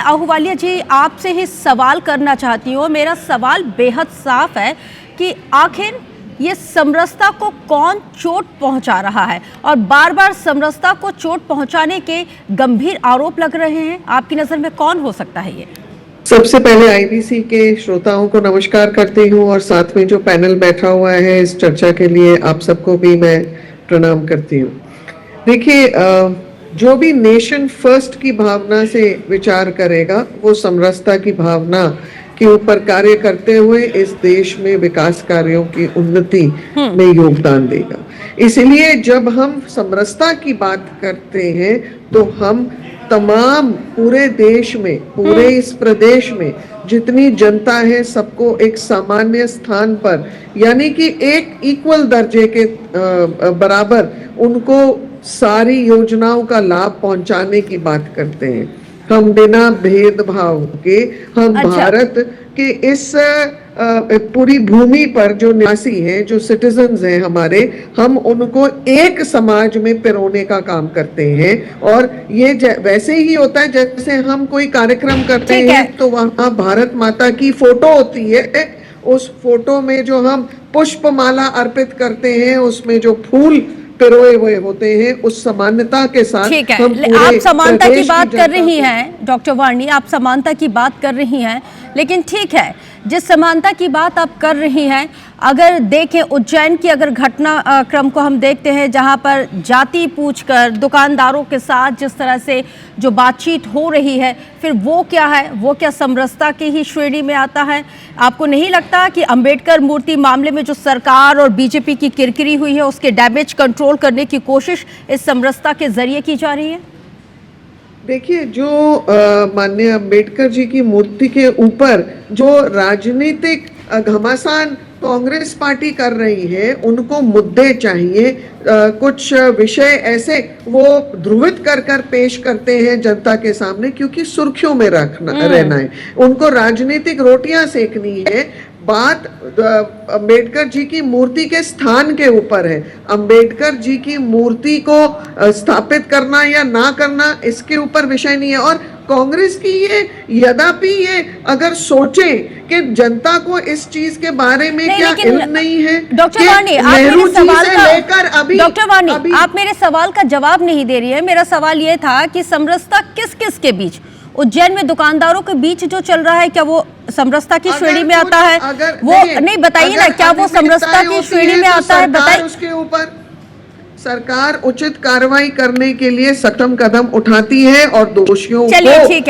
आहूवालिया जी, आपसे ही सवाल करना चाहती हूँ। मेरा सवाल बेहद साफ है कि आखिर ये समरसता को कौन चोट पहुंचा रहा है, और बार बार समरसता को चोट पहुंचाने के गंभीर आरोप लग रहे हैं। आपकी नजर में कौन हो सकता है ये? सबसे पहले आईबीसी के श्रोताओं को नमस्कार करती हूँ और साथ में जो पैनल बैठा हुआ है इस चर्चा के लिए आप सबको भी मैं प्रणाम करती हूँ। देखिए, जो भी नेशन फर्स्ट की भावना से विचार करेगा वो समरसता की भावना के ऊपर कार्य करते हुए इस देश में विकास कार्यों की उन्नति में योगदान देगा। इसलिए जब हम समरसता की बात करते हैं तो हम तमाम पूरे देश में, पूरे इस प्रदेश में जितनी जनता है सबको एक सामान्य स्थान पर, यानी कि एक इक्वल दर्जे के बराबर उनको सारी योजनाओं का लाभ पहुंचाने की बात करते हैं। हम बिना भेदभाव के हम भारत के इस पूरी भूमि पर जो निवासी हैं, जो सिटीजन्स हैं हमारे, हम उनको एक समाज में पिरोने का काम करते हैं। और ये वैसे ही होता है जैसे हम कोई कार्यक्रम करते हैं तो वहां भारत माता की फोटो होती है, उस फोटो में जो हम पुष्पमाला अर्पित करते हैं, उसमें जो फूल पिरोए हुए होते हैं, उस समानता के साथ ठीक है। आप समानता की बात कर रही हैं डॉक्टर वाणी, आप समानता की बात कर रही हैं, लेकिन ठीक है, जिस समानता की बात आप कर रही हैं, अगर देखें उज्जैन की अगर घटना क्रम को हम देखते हैं, जहां पर जाति पूछकर दुकानदारों के साथ जिस तरह से जो बातचीत हो रही है, फिर वो क्या है? वो क्या समरसता की ही श्रेणी में आता है? आपको नहीं लगता कि अंबेडकर मूर्ति मामले में जो सरकार और बीजेपी की किरकिरी हुई है, उसके डैमेज कंट्रोल करने की कोशिश इस समरसता के जरिए की जा रही है? देखिए, जो माननीय अंबेडकर जी की मूर्ति के ऊपर जो राजनीतिक घमासान कांग्रेस पार्टी कर रही है, उनको मुद्दे चाहिए, कुछ विषय ऐसे वो ध्रुवित कर कर पेश करते हैं जनता के सामने, क्योंकि सुर्खियों में रहना है, उनको राजनीतिक रोटियां सेकनी है। बात अंबेडकर जी की मूर्ति के स्थान के ऊपर है। अंबेडकर जी की मूर्ति को स्थापित करना या ना करना इसके ऊपर विषय नहीं है। और कांग्रेस की ये यद्यपि ये अगर सोचे कि जनता को इस चीज के बारे में क्या इल्म नहीं है, डॉक्टर वाणी, आप मेरे सवाल का जवाब नहीं दे रही है। मेरा सवाल ये था कि समरसता किस किस के बीच, उज्जैन में दुकानदारों के बीच जो चल रहा है, क्या वो समरसता की श्रेणी में आता है? वो नहीं, बताइए ना, क्या वो समरसता की श्रेणी में आता है? बताइए। उसके ऊपर सरकार उचित कार्रवाई करने के लिए सख्त कदम उठाती है और दोषियों को